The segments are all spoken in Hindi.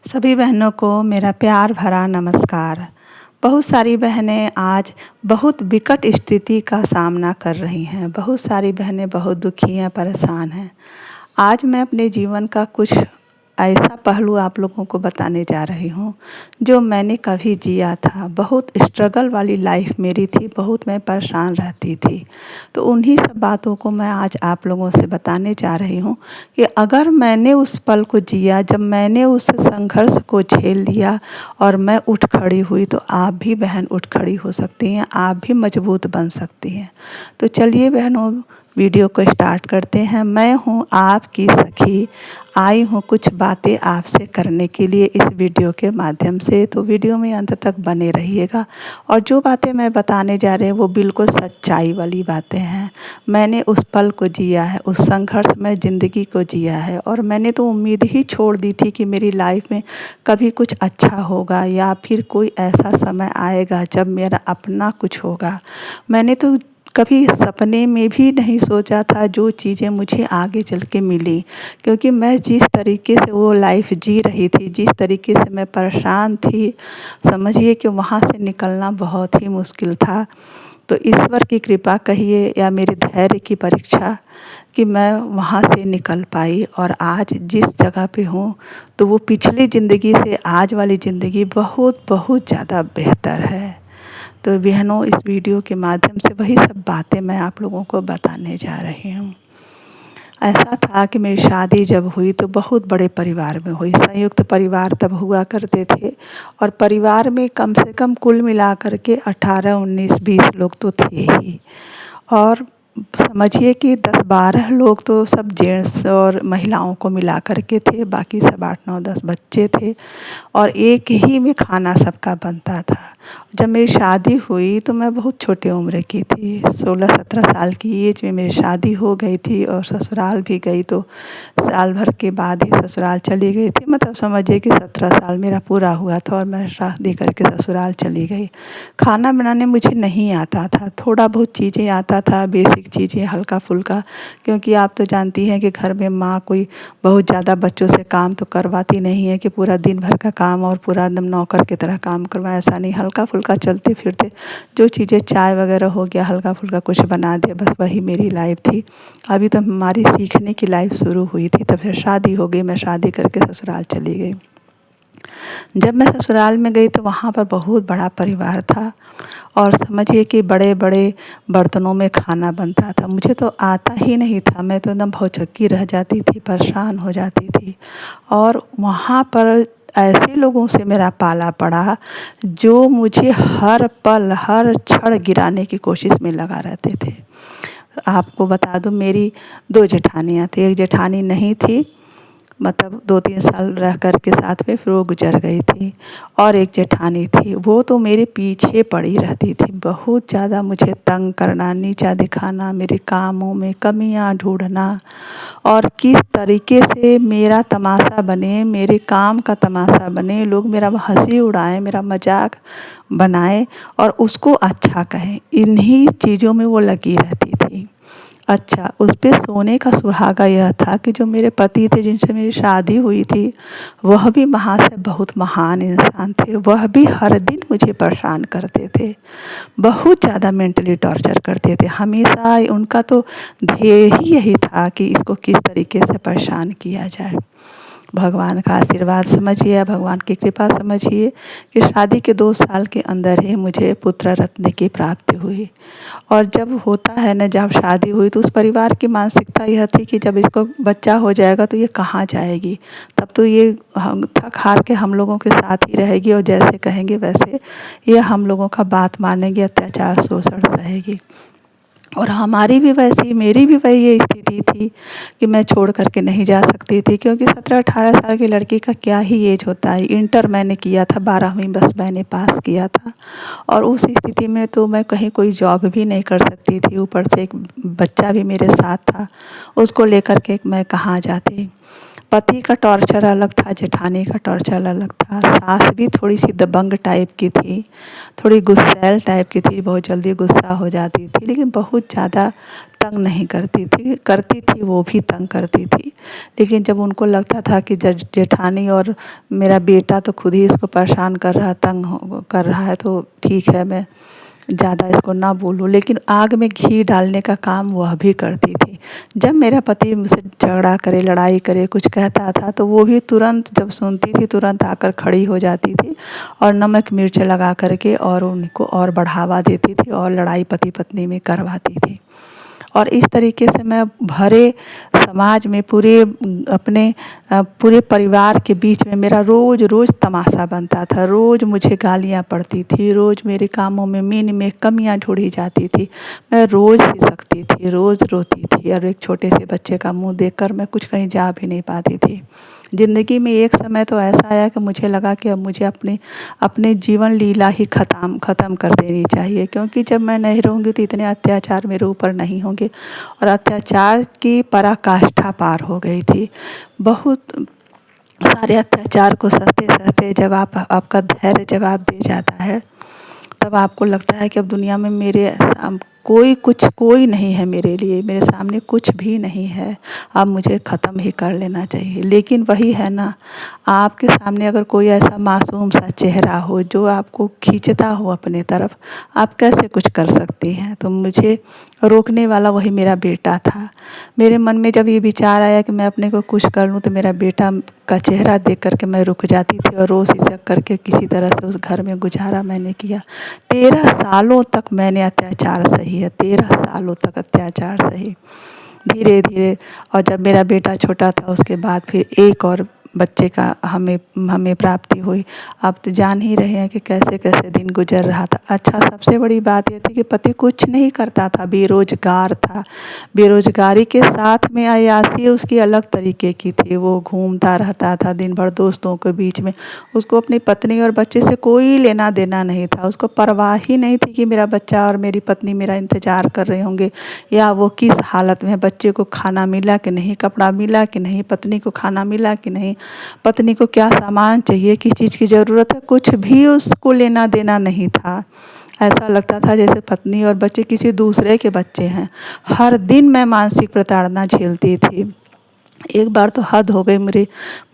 सभी बहनों को मेरा प्यार भरा नमस्कार। बहुत सारी बहनें आज बहुत विकट स्थिति का सामना कर रही हैं। बहुत सारी बहनें बहुत दुखी हैं, परेशान हैं। आज मैं अपने जीवन का कुछ ऐसा पहलू आप लोगों को बताने जा रही हूँ जो मैंने कभी जिया था। बहुत स्ट्रगल वाली लाइफ मेरी थी, बहुत मैं परेशान रहती थी। तो उन्हीं सब बातों को मैं आज आप लोगों से बताने जा रही हूँ कि अगर मैंने उस पल को जिया, जब मैंने उस संघर्ष को झेल लिया और मैं उठ खड़ी हुई, तो आप भी बहन उठ खड़ी हो सकती हैं, आप भी मजबूत बन सकती हैं। तो चलिए बहनों, वीडियो को स्टार्ट करते हैं। मैं हूँ आपकी सखी, आई हूँ कुछ बातें आपसे करने के लिए इस वीडियो के माध्यम से। तो वीडियो में अंत तक बने रहिएगा और जो बातें मैं बताने जा रहे हैं वो बिल्कुल सच्चाई वाली बातें हैं। मैंने उस पल को जिया है, उस संघर्ष में ज़िंदगी को जिया है और मैंने तो उम्मीद ही छोड़ दी थी कि मेरी लाइफ में कभी कुछ अच्छा होगा या फिर कोई ऐसा समय आएगा जब मेरा अपना कुछ होगा। मैंने तो कभी सपने में भी नहीं सोचा था जो चीज़ें मुझे आगे चल के मिली, क्योंकि मैं जिस तरीके से वो लाइफ जी रही थी, जिस तरीके से मैं परेशान थी, समझिए कि वहाँ से निकलना बहुत ही मुश्किल था। तो ईश्वर की कृपा कहिए या मेरे धैर्य की परीक्षा कि मैं वहाँ से निकल पाई और आज जिस जगह पे हूँ, तो वो पिछली ज़िंदगी से आज वाली ज़िंदगी बहुत बहुत ज़्यादा बेहतर है। तो बहनों, इस वीडियो के माध्यम से वही सब बातें मैं आप लोगों को बताने जा रही हूँ। ऐसा था कि मेरी शादी जब हुई तो बहुत बड़े परिवार में हुई। संयुक्त परिवार तब हुआ करते थे और परिवार में कम से कम कुल मिला कर के 18, 19, 20 लोग तो थे ही। और समझिए कि 10-12 लोग तो सब जेंट्स और महिलाओं को मिला कर के थे, बाकी सब 8, 9, 10 बच्चे थे और एक ही में खाना सबका बनता था। जब मेरी शादी हुई तो मैं बहुत छोटे उम्र की थी, 16-17 साल की एज में मेरी शादी हो गई थी और ससुराल भी गई तो साल भर के बाद ही ससुराल चली गई थी। मतलब समझिए कि 17 साल मेरा पूरा हुआ था और मैं शादी करके ससुराल चली गई। खाना बनाने मुझे नहीं आता था, थोड़ा बहुत चीज़ें आता था, बेसिक चीज़ें हल्का फुल्का, क्योंकि आप तो जानती हैं कि घर में माँ कोई बहुत ज़्यादा बच्चों से काम तो करवाती नहीं है कि पूरा दिन भर का काम और पूरा एकदम नौकर की तरह काम करवाए, ऐसा नहीं। हल्का फुल्का चलते फिरते जो चीज़ें, चाय वगैरह हो गया, हल्का फुल्का कुछ बना दिया, बस वही मेरी लाइफ थी। अभी तो हमारी सीखने की लाइफ शुरू हुई थी, तब फिर शादी हो गई, मैं शादी करके ससुराल चली गई। जब मैं ससुराल में गई तो वहाँ पर बहुत बड़ा परिवार था और समझिए कि बड़े बड़े बर्तनों में खाना बनता था। मुझे तो आता ही नहीं था, मैं तो एकदम भौचक्की रह जाती थी, परेशान हो जाती थी। और वहाँ पर ऐसे लोगों से मेरा पाला पड़ा जो मुझे हर पल हर क्षण गिराने की कोशिश में लगा रहते थे। आपको बता दूं, मेरी 2 जेठानियाँ थी। एक जेठानी नहीं थी, मतलब 2-3 साल रह कर के साथ में फिर वो गुजर गई थी और एक जेठानी थी, वो तो मेरे पीछे पड़ी रहती थी। बहुत ज़्यादा मुझे तंग करना, नीचा दिखाना, मेरे कामों में कमियां ढूंढना और किस तरीके से मेरा तमाशा बने, मेरे काम का तमाशा बने, लोग मेरा हंसी उड़ाएं, मेरा मजाक बनाएं और उसको अच्छा कहें, इन्हीं चीज़ों में वो लगी रहती थी। अच्छा, उस पे सोने का सुहागा यह था कि जो मेरे पति थे, जिनसे मेरी शादी हुई थी, वह भी वहाँ से बहुत महान इंसान थे। वह भी हर दिन मुझे परेशान करते थे, बहुत ज़्यादा मेंटली टॉर्चर करते थे। हमेशा उनका तो ध्येय ही यही था कि इसको किस तरीके से परेशान किया जाए। भगवान का आशीर्वाद समझिए या भगवान की कृपा समझिए कि शादी के 2 साल के अंदर ही मुझे पुत्र रत्न की प्राप्ति हुई। और जब होता है ना, जब शादी हुई तो उस परिवार की मानसिकता यह थी कि जब इसको बच्चा हो जाएगा तो ये कहाँ जाएगी, तब तो ये हम थक हार के हम लोगों के साथ ही रहेगी और जैसे कहेंगे वैसे ये हम लोगों का बात मानेगी, अत्याचार शोषण सहेगी। और हमारी भी वैसी, मेरी भी वही ये स्थिति थी कि मैं छोड़ करके नहीं जा सकती थी, क्योंकि 17-18 साल की लड़की का क्या ही एज होता है। इंटर मैंने किया था, 12वीं बस मैंने पास किया था और उस स्थिति में तो मैं कहीं कोई जॉब भी नहीं कर सकती थी। ऊपर से एक बच्चा भी मेरे साथ था, उसको लेकर के मैं कहाँ जाती। पति का टॉर्चर अलग था, जेठानी का टॉर्चर अलग था। सास भी थोड़ी सी दबंग टाइप की थी, थोड़ी गुस्सैल टाइप की थी, बहुत जल्दी गुस्सा हो जाती थी, लेकिन बहुत ज़्यादा तंग नहीं करती थी। करती थी वो भी तंग करती थी, लेकिन जब उनको लगता था कि जेठानी और मेरा बेटा तो खुद ही इसको परेशान कर रहा, कर रहा है, तो ठीक है मैं ज़्यादा इसको ना बोलूँ, लेकिन आग में घी डालने का काम वह भी करती थी। जब मेरा पति मुझसे झगड़ा करे, लड़ाई करे, कुछ कहता था, तो वो भी तुरंत जब सुनती थी तुरंत आकर खड़ी हो जाती थी और नमक मिर्च लगा कर के और उनको और बढ़ावा देती थी और लड़ाई पति पत्नी में करवाती थी। और इस तरीके से मैं भरे समाज में अपने पूरे परिवार के बीच में मेरा रोज़ रोज़ तमाशा बनता था। रोज़ मुझे गालियाँ पड़ती थी, रोज़ मेरे कामों में मीन में कमियाँ ढूँढी जाती थी। मैं रोज़ हिसकती थी, रोज़ रोती थी और एक छोटे से बच्चे का मुँह देखकर मैं कुछ कहीं जा भी नहीं पाती थी। ज़िंदगी में एक समय तो ऐसा आया कि मुझे लगा कि अब मुझे अपने जीवन लीला ही ख़त्म कर देनी चाहिए, क्योंकि जब मैं नहीं रहूँगी तो इतने अत्याचार मेरे ऊपर नहीं होंगे। और अत्याचार की पराकाष्ठा पार हो गई थी। बहुत सारे अत्याचार को सहते-सहते जब आपका धैर्य जवाब दे जाता है, तब आपको लगता है कि अब दुनिया में कोई नहीं है मेरे लिए, मेरे सामने कुछ भी नहीं है, अब मुझे ख़त्म ही कर लेना चाहिए। लेकिन वही है ना, आपके सामने अगर कोई ऐसा मासूम सा चेहरा हो जो आपको खींचता हो अपने तरफ, आप कैसे कुछ कर सकती हैं। तो मुझे रोकने वाला वही मेरा बेटा था। मेरे मन में जब ये विचार आया कि मैं अपने को कुछ कर लूँ, तो मेरा बेटा का चेहरा देख कर के मैं रुक जाती थी और रो सिसक करके किसी तरह से उस घर में गुजारा मैंने किया। 13 सालों तक मैंने अत्याचार सही है, 13 सालों तक अत्याचार सही। धीरे-धीरे और जब मेरा बेटा छोटा था उसके बाद फिर एक और बच्चे का हमें प्राप्ति हुई। आप तो जान ही रहे हैं कि कैसे-कैसे दिन गुज़र रहा था। अच्छा, सबसे बड़ी बात ये थी कि पति कुछ नहीं करता था, बेरोज़गार था। बेरोज़गारी के साथ में अय्याशी उसकी अलग तरीके की थी। वो घूमता रहता था दिन भर दोस्तों के बीच में। उसको अपनी पत्नी और बच्चे से कोई लेना-देना नहीं था। उसको परवाह ही नहीं थी कि मेरा बच्चा और मेरी पत्नी मेरा इंतज़ार कर रहे होंगे या वो किस हालत में है, बच्चे को खाना मिला कि नहीं, कपड़ा मिला कि नहीं, पत्नी को खाना मिला कि नहीं, पत्नी को क्या सामान चाहिए, किस चीज़ की ज़रूरत है, कुछ भी उसको लेना-देना नहीं था। ऐसा लगता था जैसे पत्नी और बच्चे किसी दूसरे के बच्चे हैं। हर दिन मैं मानसिक प्रताड़ना झेलती थी। एक बार तो हद हो गई,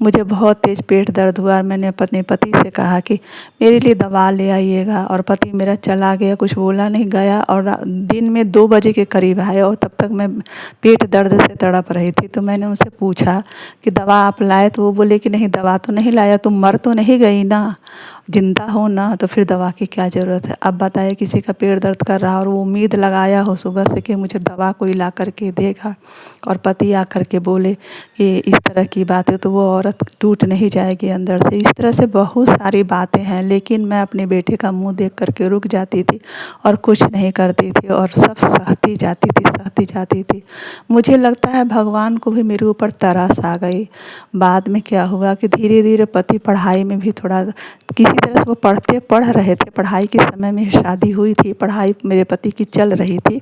मुझे बहुत तेज़ पेट दर्द हुआ और मैंने अपने पति से कहा कि मेरे लिए दवा ले आइएगा, और पति मेरा चला गया, कुछ बोला नहीं, गया और दिन में 2 बजे के करीब आया और तब तक मैं पेट दर्द से तड़प रही थी। तो मैंने उनसे पूछा कि दवा आप लाए? तो वो बोले कि नहीं, दवा तो नहीं लाया, तुम मर तो नहीं गई ना, ज़िंदा हो ना, तो फिर दवा की क्या ज़रूरत है। अब बताइए, किसी का पेट दर्द कर रहा और वो उम्मीद लगाया हो सुबह से कि मुझे दवा कोई ला कर के देगा, और पति आकर के बोले कि इस तरह की बातें, तो वो औरत टूट नहीं जाएगी अंदर से। इस तरह से बहुत सारी बातें हैं, लेकिन मैं अपने बेटे का मुँह देख कर के रुक जाती थी और कुछ नहीं करती थी और सब सहती जाती थी। मुझे लगता है भगवान को भी मेरे ऊपर तरस आ गई। बाद में क्या हुआ कि धीरे-धीरे पति पढ़ाई में भी थोड़ा किसी तरह से वो पढ़ रहे थे। पढ़ाई के समय में शादी हुई थी, पढ़ाई मेरे पति की चल रही थी,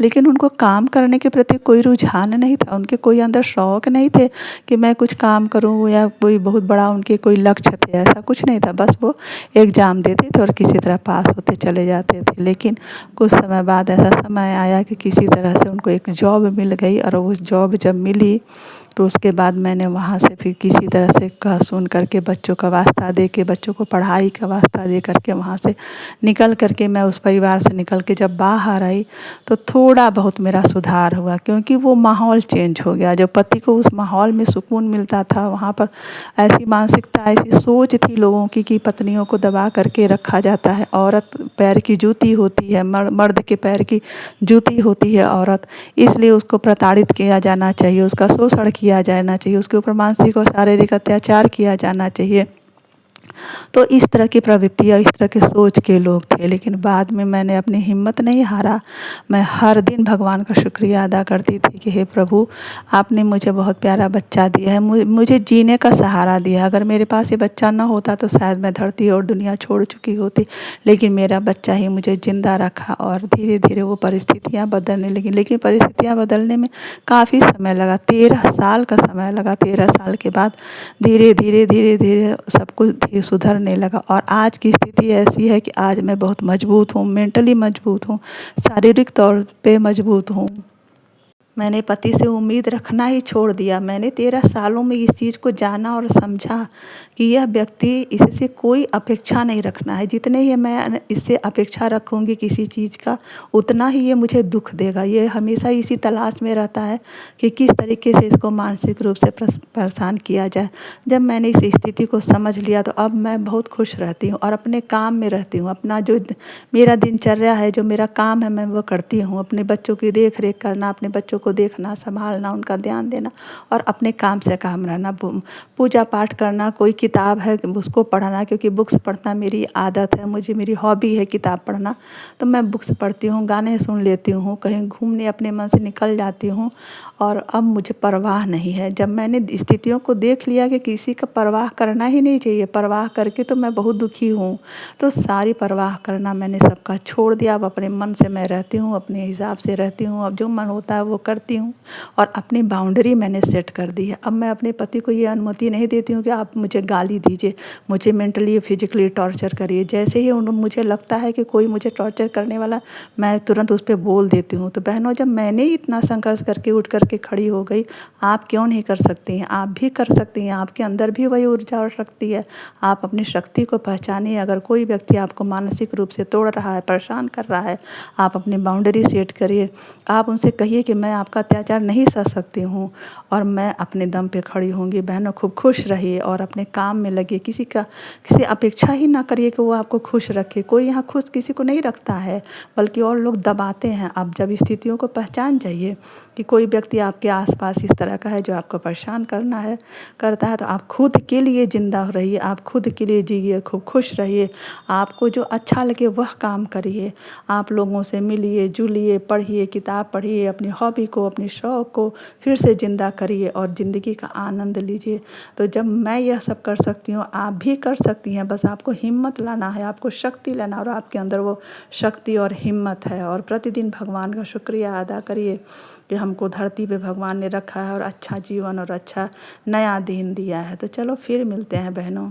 लेकिन उनको काम करने के प्रति कोई रुझान नहीं था। उनके कोई अंदर शौक़ नहीं थे कि मैं कुछ काम करूँ या कोई बहुत बड़ा उनके कोई लक्ष्य थे, ऐसा कुछ नहीं था। बस वो एग्ज़ाम देते थे और किसी तरह पास होते चले जाते थे। लेकिन कुछ समय बाद ऐसा समय आया कि किसी तरह से उनको एक जॉब मिल गई, और उस जॉब जब मिली तो उसके बाद मैंने वहाँ से फिर किसी तरह से कह सुन करके बच्चों का वास्ता दे के, बच्चों को पढ़ाई का वास्ता दे करके वहाँ से निकल करके मैं उस परिवार से निकल के जब बाहर आई, तो थोड़ा बहुत मेरा सुधार हुआ, क्योंकि वो माहौल चेंज हो गया। जो पति को उस माहौल में सुकून मिलता था, वहाँ पर ऐसी मानसिकता, ऐसी सोच थी लोगों की कि पत्नियों को दबा करके रखा जाता है। औरत पैर की जूती होती है, मर्द के पैर की जूती होती है औरत, इसलिए उसको प्रताड़ित किया जाना चाहिए, उसका शोषण किया जाना चाहिए, उसके ऊपर मानसिक और शारीरिक अत्याचार किया जाना चाहिए। तो इस तरह की प्रवृत्तियाँ, इस तरह की सोच के लोग थे। लेकिन बाद में मैंने अपनी हिम्मत नहीं हारा। मैं हर दिन भगवान का शुक्रिया अदा करती थी कि हे प्रभु, आपने मुझे बहुत प्यारा बच्चा दिया है, मुझे जीने का सहारा दिया है। अगर मेरे पास ये बच्चा ना होता तो शायद मैं धरती और दुनिया छोड़ चुकी होती। लेकिन मेरा बच्चा ही मुझे ज़िंदा रखा और धीरे-धीरे वो परिस्थितियाँ बदलने लगी। लेकिन परिस्थितियाँ बदलने में काफ़ी समय लगा, 13 साल का समय लगा। 13 साल के बाद धीरे-धीरे सब कुछ सुधरने लगा और आज की स्थिति ऐसी है कि आज मैं बहुत मजबूत हूँ, मेंटली मजबूत हूँ, शारीरिक तौर पे मजबूत हूँ। मैंने पति से उम्मीद रखना ही छोड़ दिया। मैंने 13 सालों में इस चीज़ को जाना और समझा कि यह व्यक्ति, इससे कोई अपेक्षा नहीं रखना है। जितने ही मैं इससे अपेक्षा रखूँगी किसी चीज़ का, उतना ही ये मुझे दुःख देगा। ये हमेशा इसी तलाश में रहता है कि किस तरीके से इसको मानसिक रूप से परेशान किया जाए। जब मैंने इस स्थिति को समझ लिया तो अब मैं बहुत खुश रहती हूँ और अपने काम में रहती हूँ। अपना जो मेरा दिनचर्या है, जो मेरा काम है, मैं वो करती हूँ। अपने बच्चों की देख-रेख करना, अपने बच्चों को देखना, संभालना, उनका ध्यान देना और अपने काम से काम रहना। पूजा पाठ करना, कोई किताब है उसको पढ़ना, क्योंकि बुक्स पढ़ना मेरी आदत है, मुझे मेरी हॉबी है किताब पढ़ना। तो मैं बुक्स पढ़ती हूँ, गाने सुन लेती हूँ, कहीं घूमने अपने मन से निकल जाती हूँ और अब मुझे परवाह नहीं है। जब मैंने स्थितियों को देख लिया कि किसी का परवाह करना ही नहीं चाहिए, परवाह करके तो मैं बहुत दुखी हूँ, तो सारी परवाह करना मैंने सबका छोड़ दिया। अब अपने मन से मैं रहती हूँ, अपने हिसाब से रहती हूँ। अब जो मन होता है वो करती हूँ और अपनी बाउंड्री मैंने सेट कर दी है। अब मैं अपने पति को ये अनुमति नहीं देती हूँ कि आप मुझे गाली दीजिए, मुझे मेंटली फिजिकली टॉर्चर करिए। जैसे ही मुझे लगता है कि कोई मुझे टॉर्चर करने वाला, मैं तुरंत उस पर बोल देती हूँ। तो बहनों, जब मैंने इतना संघर्ष करके उठ करके खड़ी हो गई, आप क्यों नहीं कर सकती हैं? आप भी कर सकती हैं। आपके अंदर भी वही ऊर्जा और शक्ति है। आप अपनी शक्ति को पहचानिए। अगर कोई व्यक्ति आपको मानसिक रूप से तोड़ रहा है, परेशान कर रहा है, आप अपनी बाउंड्री सेट करिए। आप उनसे कहिए कि मैं आपका अत्याचार नहीं सह सकती हूँ और मैं अपने दम पे खड़ी होंगी। बहनों, खूब खुश रहिए और अपने काम में लगिए। किसी अपेक्षा ही ना करिए कि वो आपको खुश रखे। कोई यहाँ खुश किसी को नहीं रखता है, बल्कि और लोग दबाते हैं। आप जब स्थितियों को पहचान जाइए कि कोई व्यक्ति आपके आसपास इस तरह का है जो आपको परेशान करता है, तो आप खुद के लिए ज़िंदा रहिए, आप खुद के लिए जिए, खूब खुश रहिए। आपको जो अच्छा लगे वह काम करिए। आप लोगों से मिलिए, जुलिए, पढ़िए, किताब पढ़िए, अपनी हॉबी को, अपनी शौक़ को फिर से ज़िंदा करिए और ज़िंदगी का आनंद लीजिए। तो जब मैं यह सब कर सकती हूँ, आप भी कर सकती हैं। बस आपको हिम्मत लाना है, आपको शक्ति लाना, और आपके अंदर वो शक्ति और हिम्मत है। और प्रतिदिन भगवान का शुक्रिया अदा करिए कि हमको धरती पे भगवान ने रखा है और अच्छा जीवन और अच्छा नया दिन दिया है। तो चलो फिर मिलते हैं बहनों।